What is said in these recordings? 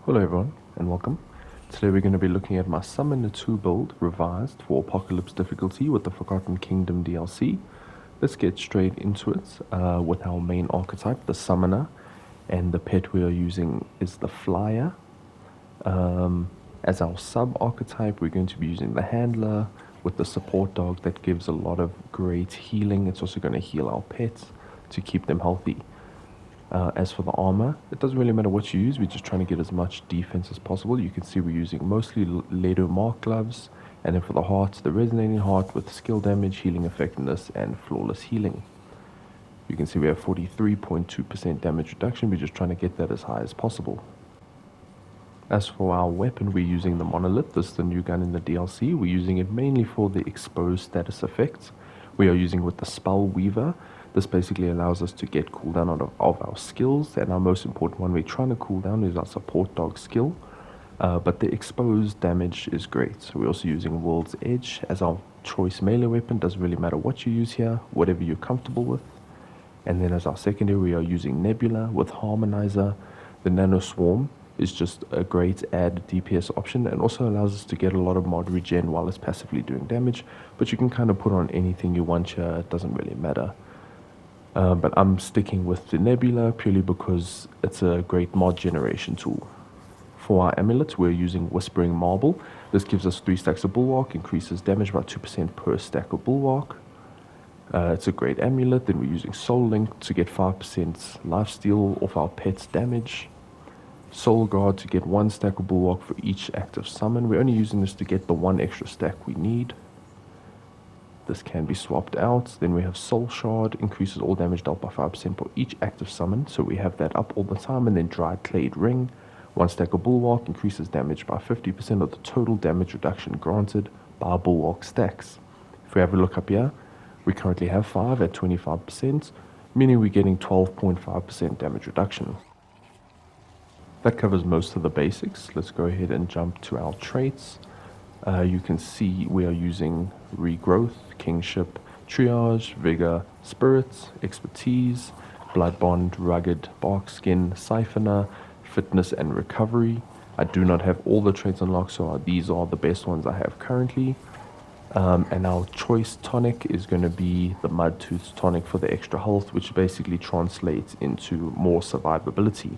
Hello everyone and welcome. Today we're going to be looking at my Summoner 2 build revised for Apocalypse difficulty with the Forgotten Kingdom DLC. Let's get straight into it with our main archetype, the Summoner, and the pet we are using is the Flyer. As our sub-archetype we're going to be using the Handler with the support dog that gives a lot of great healing. It's also going to heal our pets to keep them healthy. As for the armor, it doesn't really matter what you use, we're just trying to get as much defense as possible. You can see we're using mostly Ledo Mark gloves, and then for the heart, the resonating heart with skill damage, healing effectiveness, and flawless healing. You can see we have 43.2% damage reduction, we're just trying to get that as high as possible. As for our weapon, we're using the Monolith. This is the new gun in the DLC. We're using it mainly for the exposed status effects. We are using with the Spell Weaver. This basically allows us to get cooldown out of our skills, and our most important one we're trying to cool down is our support dog skill. But the exposed damage is great. So we're also using World's Edge as our choice melee weapon. Doesn't really matter what you use here, whatever you're comfortable with. And then as our secondary, we are using Nebula with Harmonizer. The Nano Swarm is just a great add DPS option and also allows us to get a lot of mod regen while it's passively doing damage. But you can kind of put on anything you want here, it doesn't really matter. But I'm sticking with the Nebula purely because it's a great mod generation tool. For our amulets, we're using Whispering Marble. This gives us 3 stacks of Bulwark, increases damage by 2% per stack of Bulwark. It's a great amulet. Then we're using Soul Link to get 5% lifesteal off our pet's damage. Soul Guard to get 1 stack of Bulwark for each active summon. We're only using this to get the 1 extra stack we need. This can be swapped out. Then we have Soul Shard, increases all damage dealt by 5% for each active summon. So we have that up all the time. And then Dried Clade Ring, 1 stack of Bulwark, increases damage by 50% of the total damage reduction granted by Bulwark stacks. If we have a look up here, we currently have 5 at 25%, meaning we're getting 12.5% damage reduction. That covers most of the basics. Let's go ahead and jump to our traits. You can see we are using Regrowth, Kingship, Triage, Vigor, Spirits, Expertise, Blood Bond, Rugged, Bark Skin, Siphoner, Fitness, and Recovery. I do not have all the traits unlocked, so these are the best ones I have currently. And our choice tonic is going to be the Mudtooth tonic for the extra health, which basically translates into more survivability.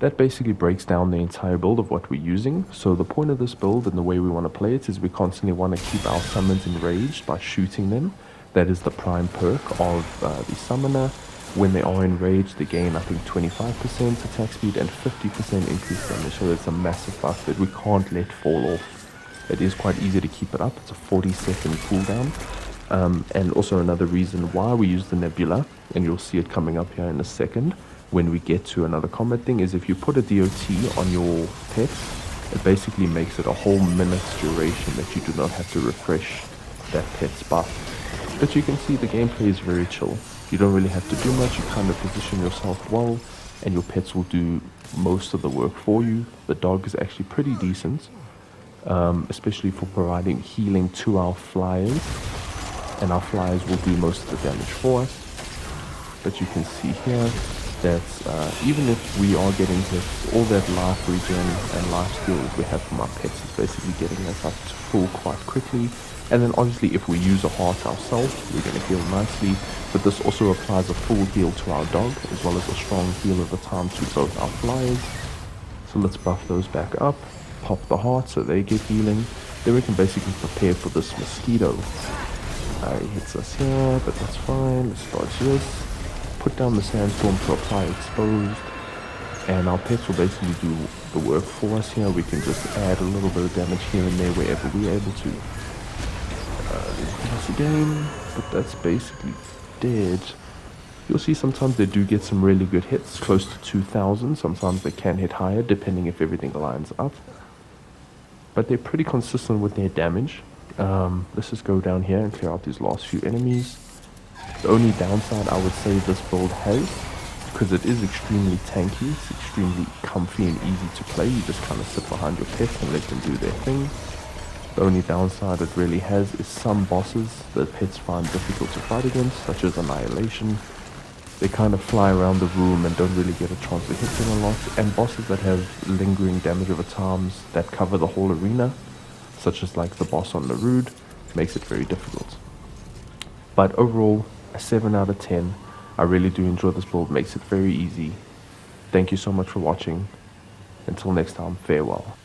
That basically breaks down the entire build of what we're using. So the point of this build and the way we want to play it is we constantly want to keep our summons enraged by shooting them. That is the prime perk of the summoner. When they are enraged, they gain I think 25% attack speed and 50% increased damage. So it's a massive buff that we can't let fall off. It is quite easy to keep it up. It's a 40-second cooldown. And also another reason why we use the Nebula, and you'll see it coming up here in a second, when we get to another combat thing, is if you put a DOT on your pet, it basically makes it a whole minute's duration that you do not have to refresh that pet's buff. But you can see the gameplay is very chill. You don't really have to do much, you kind of position yourself well, and your pets will do most of the work for you. The dog is actually pretty decent, especially for providing healing to our flyers, and our flyers will do most of the damage for us. But you can see here that even if we are getting hit, all that life regen and life skills we have from our pets is basically getting us up to full quite quickly. And then obviously if we use a heart ourselves, we're going to heal nicely, but this also applies a full heal to our dog as well as a strong heal at the time to both our flyers. So let's buff those back up, pop the heart so they get healing, then we can basically prepare for this mosquito. He hits us here, but that's fine. Let's dodge this. Put down the sandstorm to apply exposed, and our pets will basically do the work for us here. We can just add a little bit of damage here and there wherever we're able to. Once again, but that's basically dead. You'll see sometimes they do get some really good hits, close to 2,000. Sometimes they can hit higher depending if everything lines up, but they're pretty consistent with their damage. Let's just go down here and clear out these last few enemies. The only downside I would say this build has, because it is extremely tanky, it's extremely comfy and easy to play, you just kind of sit behind your pets and let them do their thing. The only downside it really has is some bosses that pets find difficult to fight against, such as Annihilation. they kind of fly around the room and don't really get a chance to hit them a lot. And bosses that have lingering damage over times that cover the whole arena, such as like the boss on Narude, makes it very difficult. But overall, a 7 out of 10. I really do enjoy this build, makes it very easy. Thank you so much for watching. Until next time, farewell.